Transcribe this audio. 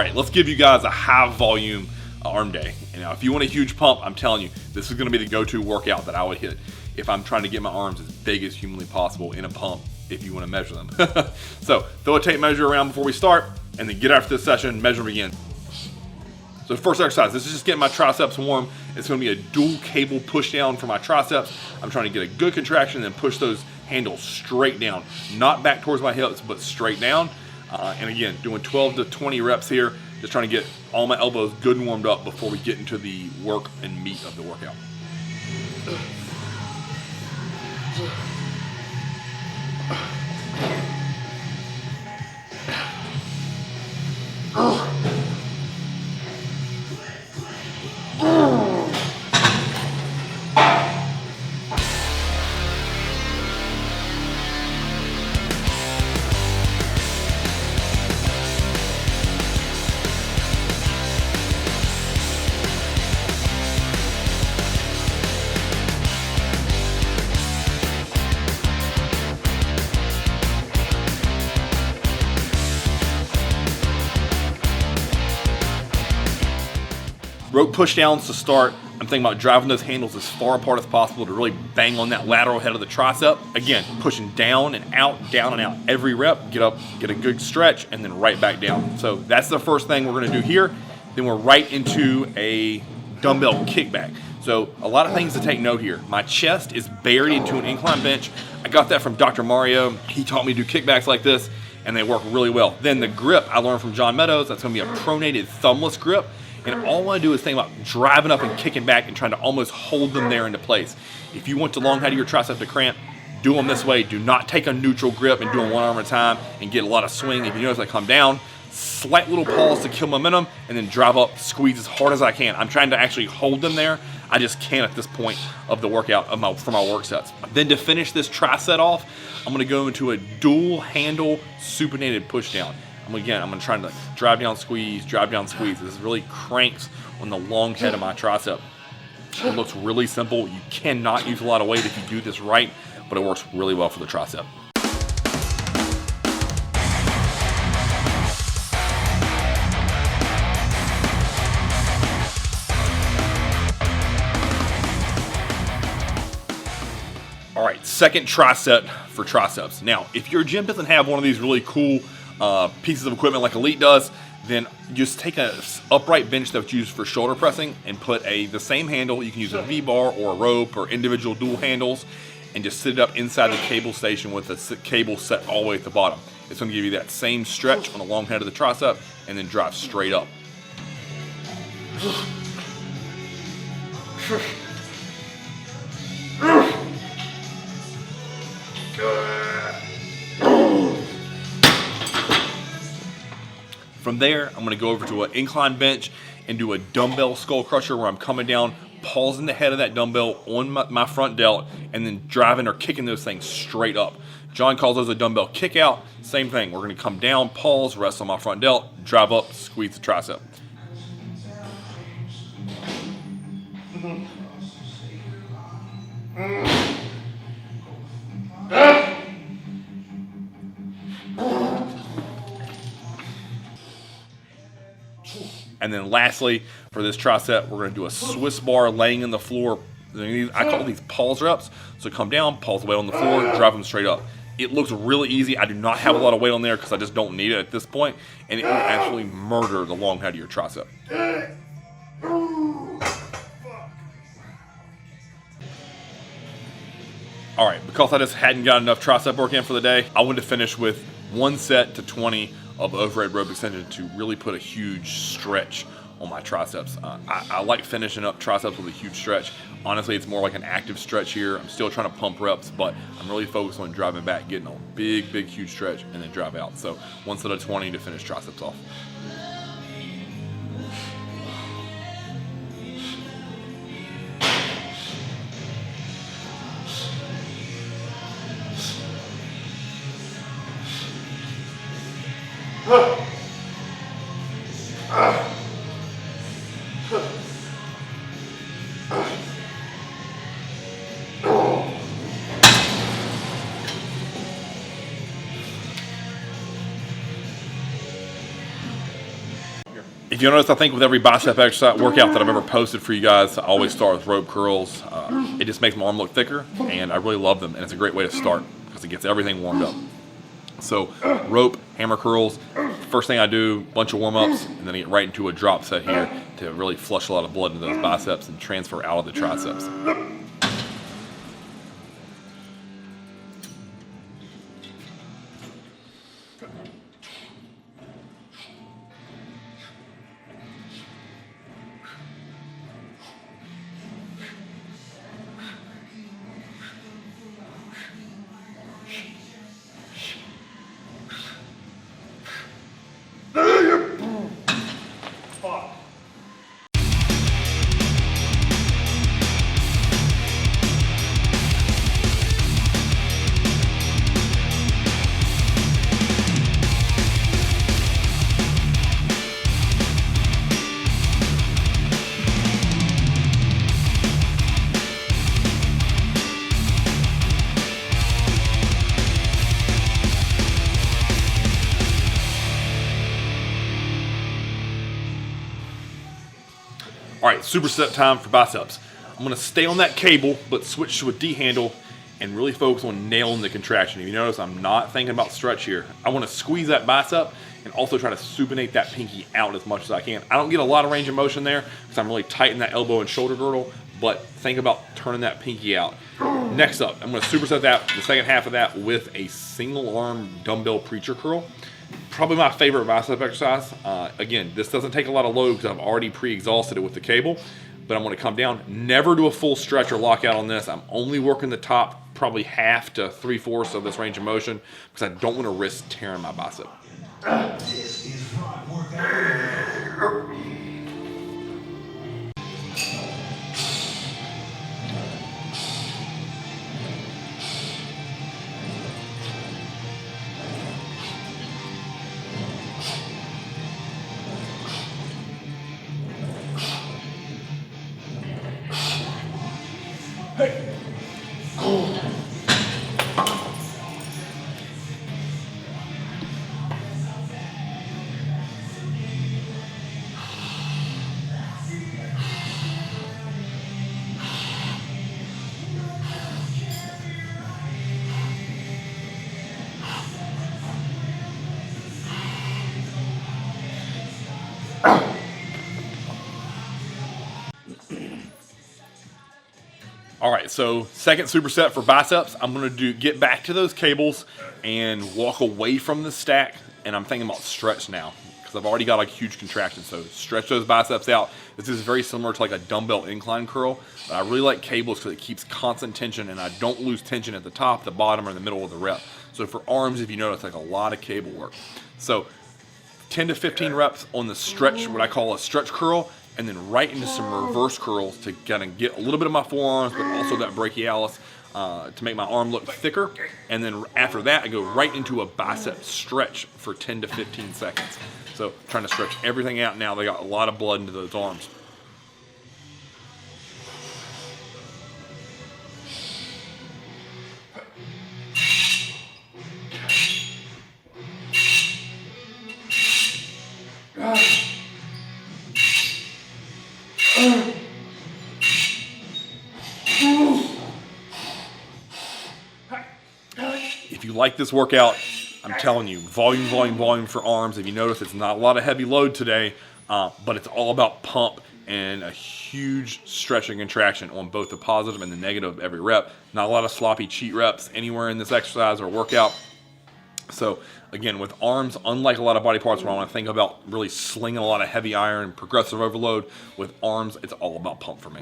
right, let's give you guys a high volume arm day. And now if you want a huge pump, I'm telling you, this is gonna be the go-to workout that I would hit if I'm trying to get my arms as big as humanly possible in a pump, if you wanna measure them. So throw a tape measure around before we start, and then get after this session, measure them again. So the first exercise, this is just getting my triceps warm. It's gonna be a dual cable push down for my triceps. I'm trying to get a good contraction and then push those handles straight down, not back towards my hips, but straight down. And again, doing 12 to 20 reps here, just trying to get all my elbows good and warmed up before we get into the work and meat of the workout. Rope push downs to start. I'm thinking about driving those handles as far apart as possible to really bang on that lateral head of the tricep. Again, pushing down and out, every rep. Get up, get a good stretch, and then right back down. So that's the first thing we're gonna do here. Then we're right into a dumbbell kickback. So a lot of things to take note here. My chest is buried into an incline bench. I got that from Dr. Mario. He taught me to do kickbacks like this, and they work really well. Then the grip I learned from John Meadows. That's gonna be a pronated thumbless grip. And all I want to do is think about driving up and kicking back and trying to almost hold them there into place. If you want the long head of your tricep to cramp, do them this way. Do not take a neutral grip and do them one arm at a time and get a lot of swing. If you notice I come down, slight little pause to kill momentum, and then drive up, squeeze as hard as I can. I'm trying to actually hold them there. I just can't at this point of the workout for my work sets. Then to finish this tricep off, I'm going to go into a dual handle supinated push down. Again, I'm going to try to drive down, squeeze. This really cranks on the long head of my tricep. It looks really simple. You cannot use a lot of weight if you do this right, but it works really well for the tricep. All right, second tricep for triceps. Now, if your gym doesn't have one of these really cool pieces of equipment like Elite does, then just take an upright bench that's used for shoulder pressing and put the same handle. You can use a V-bar or a rope or individual dual handles, and just sit it up inside the cable station with the cable set all the way at the bottom. It's going to give you that same stretch on the long head of the tricep, and then drive straight up. From there, I'm going to go over to an incline bench and do a dumbbell skull crusher where I'm coming down, pausing the head of that dumbbell on my front delt, and then driving or kicking those things straight up. John calls those a dumbbell kick out. Same thing. We're going to come down, pause, rest on my front delt, drive up, squeeze the tricep. And then lastly, for this tricep, we're going to do a Swiss bar laying in the floor. I call these pause reps. So come down, pause the weight on the floor, drive them straight up. It looks really easy. I do not have a lot of weight on there because I just don't need it at this point. And it will absolutely murder the long head of your tricep. All right, because I just hadn't got enough tricep work in for the day, I wanted to finish with 1 set to 20 of overhead rope extension to really put a huge stretch on my triceps. I like finishing up triceps with a huge stretch. Honestly, it's more like an active stretch here. I'm still trying to pump reps, but I'm really focused on driving back, getting a big, huge stretch, and then drive out. So 1 set of 20 to finish triceps off. If you notice, I think with every bicep exercise workout that I've ever posted for you guys, I always start with rope curls. It just makes my arm look thicker, and I really love them, and it's a great way to start because it gets everything warmed up. So rope, hammer curls, first thing I do, bunch of warm-ups, and then I get right into a drop set here to really flush a lot of blood into those biceps and transfer out of the triceps. All right, superset time for biceps. I'm gonna stay on that cable, but switch to a D handle and really focus on nailing the contraction. If you notice, I'm not thinking about stretch here. I wanna squeeze that bicep and also try to supinate that pinky out as much as I can. I don't get a lot of range of motion there because I'm really tight in that elbow and shoulder girdle, but think about turning that pinky out. Next up, I'm gonna superset that, the second half of that, with a single arm dumbbell preacher curl. Probably my favorite bicep exercise. Again, this doesn't take a lot of load because I've already pre-exhausted it with the cable, but I'm going to come down. Never do a full stretch or lockout on this. I'm only working the top, probably half to 3/4 of this range of motion because I don't want to risk tearing my bicep. This is Rock Workout. All right, so second superset for biceps. I'm gonna get back to those cables and walk away from the stack, and I'm thinking about stretch now because I've already got like huge contraction. So stretch those biceps out. This is very similar to like a dumbbell incline curl, but I really like cables because it keeps constant tension and I don't lose tension at the top, the bottom, or in the middle of the rep. So for arms, if you notice, like a lot of cable work. So 10 to 15 reps on the stretch, what I call a stretch curl, and then right into some reverse curls to kind of get a little bit of my forearms, but also that brachialis to make my arm look thicker. And then after that, I go right into a bicep stretch for 10 to 15 seconds. So trying to stretch everything out now. They got a lot of blood into those arms. If you like this workout, I'm telling you, volume, volume, volume for arms. If you notice, it's not a lot of heavy load today, but it's all about pump and a huge stretch and contraction on both the positive and the negative of every rep. Not a lot of sloppy cheat reps anywhere in this exercise or workout. So again, with arms, unlike a lot of body parts where I want to think about really slinging a lot of heavy iron, progressive overload, with arms, it's all about pump for me.